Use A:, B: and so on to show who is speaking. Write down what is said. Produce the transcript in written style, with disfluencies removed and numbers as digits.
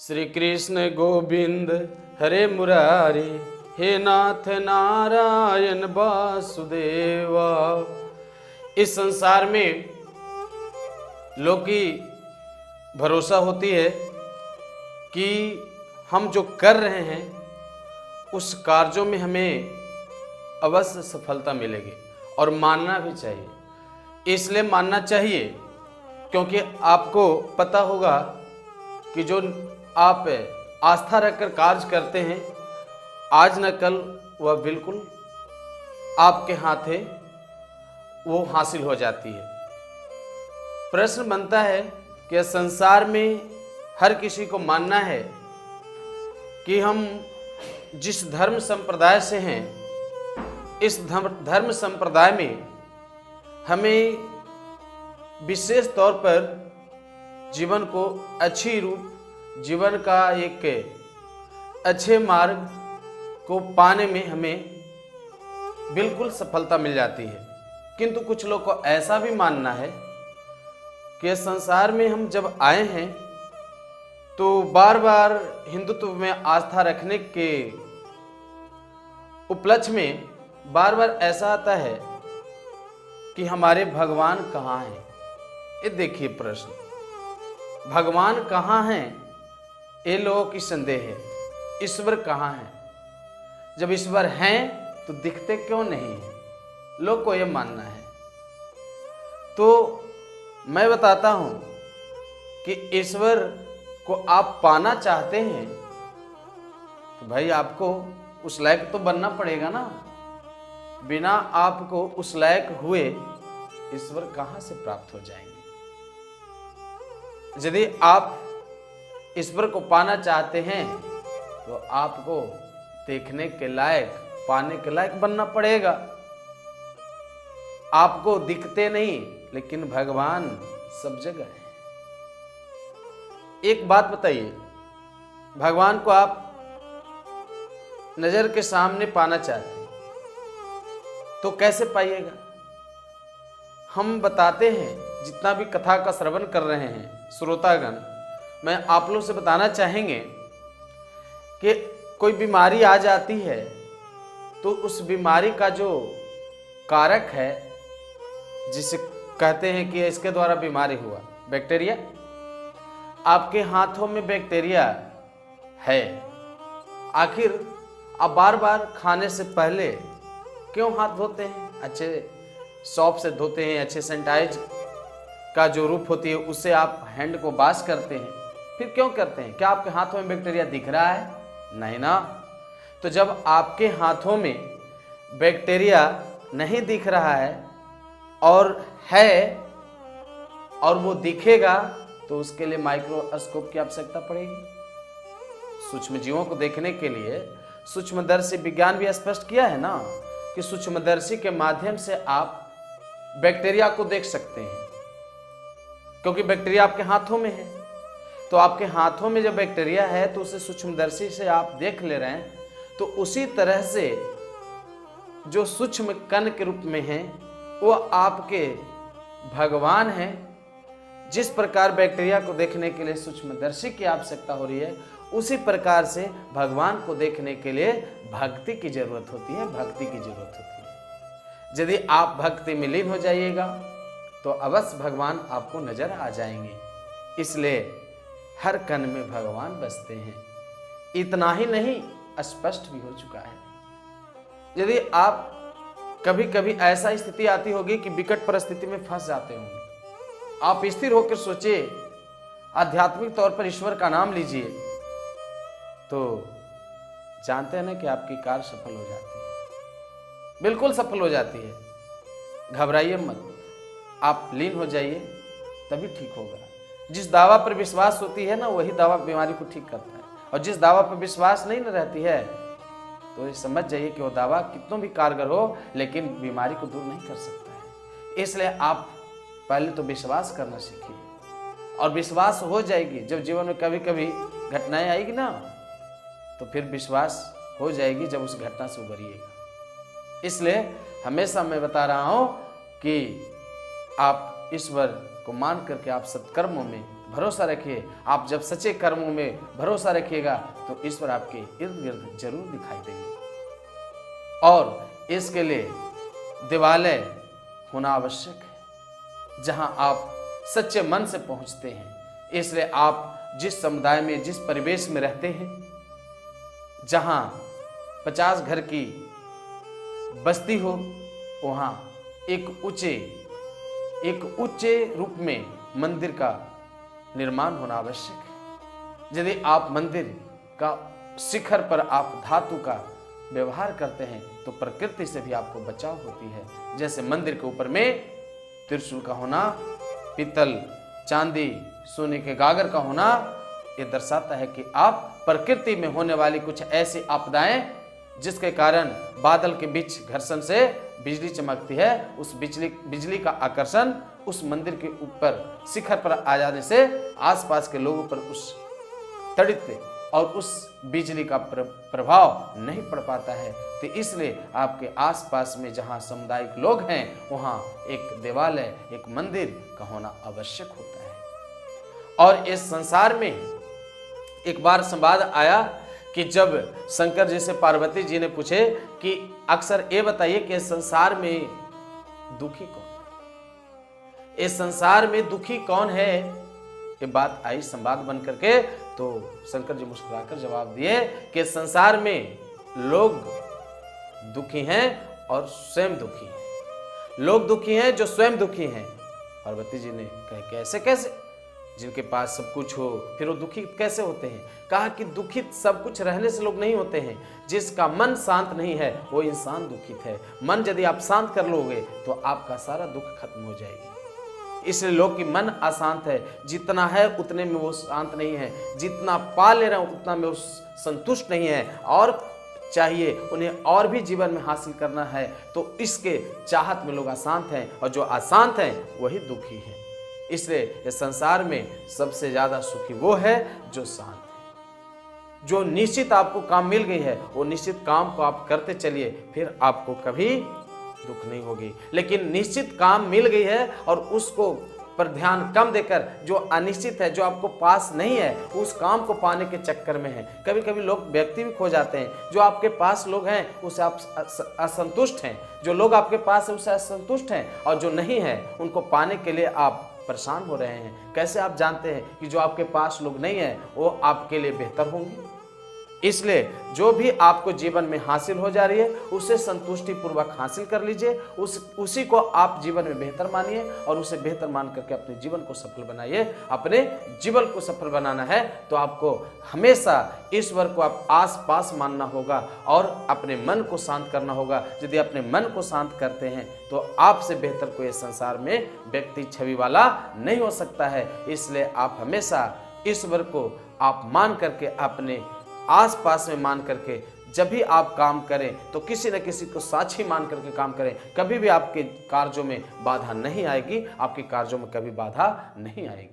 A: श्री कृष्ण गोविंद हरे मुरारी, हे नाथ नारायण वासुदेवा। इस संसार में लोग की भरोसा होती है कि हम जो कर रहे हैं उस कार्यों में हमें अवश्य सफलता मिलेगी और मानना भी चाहिए। इसलिए मानना चाहिए क्योंकि आपको पता होगा कि जो आप आस्था रखकर कार्य करते हैं, आज न कल वह बिल्कुल आपके हाथे वो हासिल हो जाती है। प्रश्न बनता है कि संसार में हर किसी को मानना है कि हम जिस धर्म संप्रदाय से हैं, इस धर्म संप्रदाय में हमें विशेष तौर पर जीवन को अच्छी रूप, जीवन का एक अच्छे मार्ग को पाने में हमें बिल्कुल सफलता मिल जाती है। किंतु कुछ लोग को ऐसा भी मानना है कि संसार में हम जब आए हैं तो बार बार हिंदुत्व में आस्था रखने के उपलक्ष्य में बार बार ऐसा आता है कि हमारे भगवान कहाँ हैं। ये देखिए प्रश्न, भगवान कहाँ हैं, ये लोगों की संदेह है। ईश्वर कहाँ है? जब ईश्वर हैं तो दिखते क्यों नहीं है? लोग को यह मानना है। तो मैं बताता हूं कि ईश्वर को आप पाना चाहते हैं तो भाई आपको उस लायक तो बनना पड़ेगा ना। बिना आपको उस लायक हुए ईश्वर कहां से प्राप्त हो जाएंगे? यदि आप ईश्वर को पाना चाहते हैं तो आपको देखने के लायक, पाने के लायक बनना पड़ेगा। आपको दिखते नहीं लेकिन भगवान सब जगह है। एक बात बताइए, भगवान को आप नजर के सामने पाना चाहते हैं तो कैसे पाइएगा? हम बताते हैं, जितना भी कथा का श्रवण कर रहे हैं श्रोतागण, मैं आप लोग से बताना चाहेंगे कि कोई बीमारी आ जाती है तो उस बीमारी का जो कारक है, जिसे कहते हैं कि इसके द्वारा बीमारी हुआ, बैक्टीरिया, आपके हाथों में बैक्टीरिया है। आखिर आप बार बार खाने से पहले क्यों हाथ धोते हैं? अच्छे सॉप से धोते हैं, अच्छे सैनिटाइज का जो रूप होती है उससे आप हैंड को वॉश करते हैं। फिर क्यों करते हैं? क्या आपके हाथों में बैक्टीरिया दिख रहा है? नहीं ना। तो जब आपके हाथों में बैक्टीरिया नहीं दिख रहा है और है और वो दिखेगा तो उसके लिए माइक्रोस्कोप की आवश्यकता पड़ेगी। सूक्ष्म जीवों को देखने के लिए सूक्ष्मदर्शी विज्ञान भी स्पष्ट किया है ना कि सूक्ष्मदर्शी के माध्यम से आप बैक्टीरिया को देख सकते हैं, क्योंकि बैक्टीरिया आपके हाथों में है। तो आपके हाथों में जब बैक्टीरिया है तो उसे सूक्ष्मदर्शी से आप देख ले रहे हैं। तो उसी तरह से जो सूक्ष्म कण के रूप में है वो आपके भगवान हैं। जिस प्रकार बैक्टीरिया को देखने के लिए सूक्ष्मदर्शी की आवश्यकता हो रही है, उसी प्रकार से भगवान को देखने के लिए भक्ति की जरूरत होती है, भक्ति की जरूरत होती है। यदि आप भक्ति में लीन हो जाइएगा तो अवश्य भगवान आपको नजर आ जाएंगे। इसलिए हर कण में भगवान बसते हैं। इतना ही नहीं, स्पष्ट भी हो चुका है। यदि आप कभी कभी ऐसा स्थिति आती होगी कि विकट परिस्थिति में फंस जाते होंगे, आप स्थिर होकर सोचिए, आध्यात्मिक तौर पर ईश्वर का नाम लीजिए, तो जानते हैं ना कि आपकी कार्य सफल हो जाती है, बिल्कुल सफल हो जाती है। घबराइए मत, आप लीन हो जाइए, तभी ठीक होगा। जिस दावा पर विश्वास होती है ना, वही दावा बीमारी को ठीक करता है। और जिस दावा पर विश्वास नहीं न रहती है तो ये समझ जाइए कि वो दावा कितना भी कारगर हो लेकिन बीमारी को दूर नहीं कर सकता है। इसलिए आप पहले तो विश्वास करना सीखिए, और विश्वास हो जाएगी। जब जीवन में कभी कभी घटनाएं आएगी ना, तो फिर विश्वास हो जाएगी जब उस घटना से उबरिएगा। इसलिए हमेशा मैं बता रहा हूं कि आप ईश्वर को मान करके आप सत्कर्मों में भरोसा रखिए। आप जब सच्चे कर्मों में भरोसा रखिएगा तो ईश्वर आपके इर्द गिर्द जरूर दिखाई देंगे। और इसके लिए देवालय होना आवश्यक है जहां आप सच्चे मन से पहुंचते हैं। इसलिए आप जिस समुदाय में, जिस परिवेश में रहते हैं, जहां 50 घर की बस्ती हो, वहां एक ऊंचे रूप में मंदिर का निर्माण होना आवश्यक है। यदि आप मंदिर का शिखर पर आप धातु का व्यवहार करते हैं तो प्रकृति से भी आपको बचाव होती है। जैसे मंदिर के ऊपर में त्रिशूल का होना, पीतल, चांदी, सोने के गागर का होना, ये दर्शाता है कि आप प्रकृति में होने वाली कुछ ऐसी आपदाएं जिसके कारण बादल के बीच घर्षण से बिजली चमकती है, उस बिजली का आकर्षण उस मंदिर के ऊपर शिखर पर आ जाने से आसपास के लोगों पर उस तड़ित और उस बिजली का प्रभाव नहीं पड़ पाता है। तो इसलिए आपके आसपास में जहां सामुदायिक लोग हैं वहां एक देवालय, एक मंदिर का होना आवश्यक होता है। और इस संसार में एक बार संवाद आया कि जब शंकर जी से पार्वती जी ने पूछे कि अक्सर ये बताइए कि इस संसार में दुखी कौन है, इस संसार में दुखी कौन है, ये बात आई संवाद बन करके, तो शंकर जी मुस्कुराकर जवाब दिए कि संसार में लोग दुखी हैं और स्वयं दुखी हैं। लोग दुखी हैं जो स्वयं दुखी हैं। पार्वती जी ने कहा कैसे कैसे, जिनके पास सब कुछ हो फिर वो दुखी कैसे होते हैं? कहा कि दुखित सब कुछ रहने से लोग नहीं होते हैं, जिसका मन शांत नहीं है वो इंसान दुखित है। मन यदि आप शांत कर लोगे तो आपका सारा दुख खत्म हो जाएगी। इसलिए लोग की मन अशांत है, जितना है उतने में वो शांत नहीं है, जितना पा ले रहे हैं उतना में वो संतुष्ट नहीं है, और चाहिए उन्हें और भी जीवन में हासिल करना है, तो इसके चाहत में लोग अशांत हैं, और जो अशांत हैं वही दुखी हैं। इसलिए इस संसार में सबसे ज्यादा सुखी वो है जो शांत है। जो निश्चित आपको काम मिल गई है वो निश्चित काम को आप करते चलिए, फिर आपको कभी दुख नहीं होगी। लेकिन निश्चित काम मिल गई है और उसको पर ध्यान कम देकर जो अनिश्चित है, जो आपको पास नहीं है, उस काम को पाने के चक्कर में है। कभी कभी लोग व्यक्ति भी खो जाते हैं। जो आपके पास लोग हैं उससे आप असंतुष्ट हैं, जो लोग आपके पास है उससे असंतुष्ट हैं, और जो नहीं है उनको पाने के लिए आप परेशान हो रहे हैं। कैसे आप जानते हैं कि जो आपके पास लोग नहीं है वो आपके लिए बेहतर होंगे? इसलिए जो भी आपको जीवन में हासिल हो जा रही है उसे संतुष्टि पूर्वक हासिल कर लीजिए, उसी को आप जीवन में बेहतर मानिए, और उसे बेहतर मान करके अपने जीवन को सफल बनाइए। अपने जीवन को सफल बनाना है तो आपको हमेशा ईश्वर को आप आस पास मानना होगा और अपने मन को शांत करना होगा। यदि अपने मन को शांत करते हैं तो आपसे बेहतर कोई संसार में व्यक्ति छवि वाला नहीं हो सकता है। इसलिए आप हमेशा ईश्वर को आप मान करके, अपने आस पास में मान करके जब भी आप काम करें तो किसी न किसी को साक्षी मान करके काम करें। कभी भी आपके कार्यों में बाधा नहीं आएगी, आपके कार्यों में कभी बाधा नहीं आएगी।